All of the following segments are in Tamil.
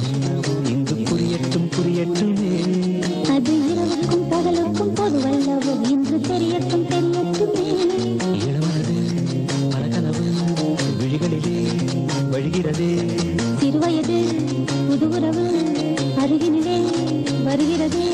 சுகமென்னவோ இங்கு புரியட்டும் புரியட்டுமே. அது இரவுக்கும் பகலுக்கும் பொதுவல்லவோ இன்று தெரியட்டும் தெரியட்டுமே. இளமனது பல கனவு விழிகளிலே வழிகிறதே. சிறுவயது புது உறவு அருகினிலே வருகிறதே.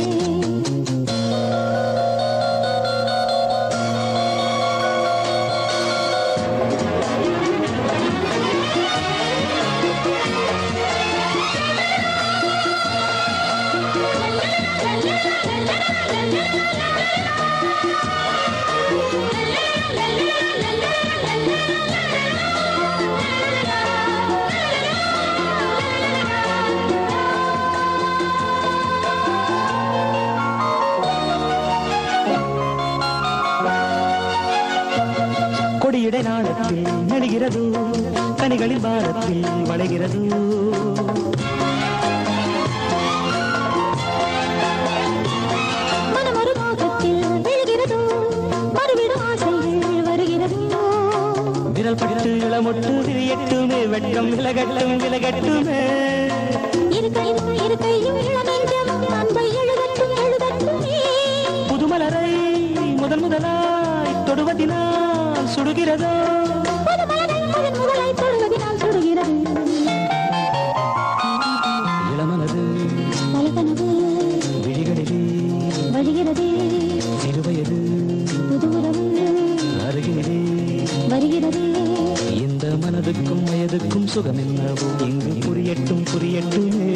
கொடியிடை நாளத்தில் நெடுகிறது கனிகளின் பாரத்தில் வளைகிறது. மனமொரு மோகத்தில் விழுகிறது மறுவிடும் ஆசைகள் வருகிறது. விரல் பட்டு இளமொட்டு விரியட்டுமே வெட்கம் விலகட்டும் விலகட்டுமே. இருக்கையும் இளநெஞ்சம் அன்பை எழுதட்டும் எழுதட்டுமே. புதுமலரை முதன் முதலாய் தொடுவதினால் சுடுகிறதோ. முதலை தொடுவதினால் சுடுகிறது. இளமனது பலகனவு விழிகளிலே வழிகிறதே. சிறுவயது புது உறவு அருகிலே வருகிறதே. இந்த மனதுக்கும் வயதுக்கும் சுகமென்னவோ இங்கு புரியட்டும் புரியட்டுமே.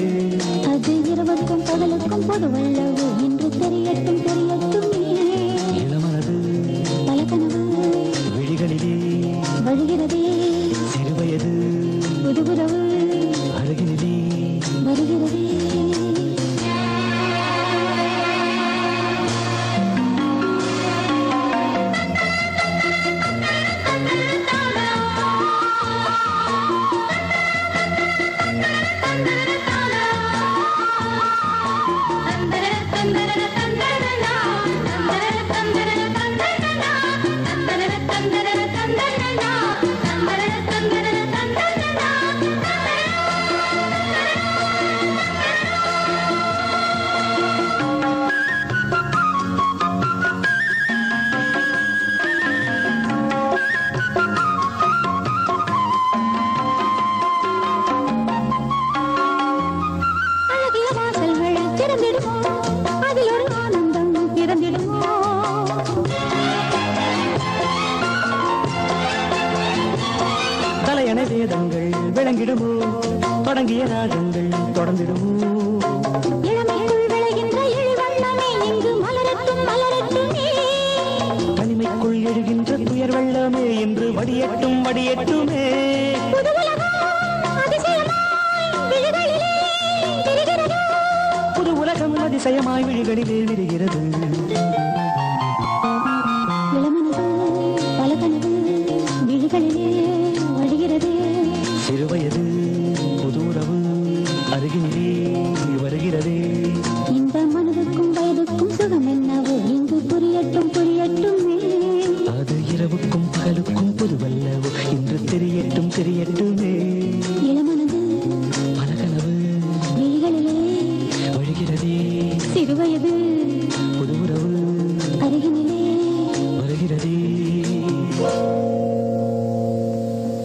அது இரவுக்கும் பகலுக்கும் பொதுவல்லவோ இன்று தெரியட்டும் தெரியட்டுமே. இளமனது பலகனவு விழிகளிலே வழிகிறதே. சிறுவயது புது உறவு அருகிலே வருகிறதே. அழகிய வாசல்கள் திறந்திடுமோ அதில் ஒரு ஆனந்தம் பிறந்திடுமோ. தலையணை வேதங்கள் விளங்கிடுமோ தொடங்கிய ராகங்கள் தொடர்ந்திடுமோ. இளமைக்குள் விளைகின்ற இழிவண்ணமே இங்கு மலரட்டும் மலரட்டுமே. தனிமைக்குள் எழுகின்ற துயர் வெள்ளமே என்று வடியட்டும் வடியட்டுமே. புது உலகம் அதிசயமாய் விழிகளிலே தெரிகிறது. புது உலகம் அதிசயமாய் விழிகளிலே விரிகிறது. இளமனது பலகனவு விழிகளிலே வழிகிறதே. சிறுவயது புது உறவு அருகிலே வருகிறதே. இந்த மனதுக்கும் வயதுக்கும் சுகம் என்னவோ இங்கு புரியட்டும் புரியட்டுமே. அது இரவுக்கும் பகலுக்கும் புதுவல்லவோ இன்று தெரியட்டும் தெரியட்டும்.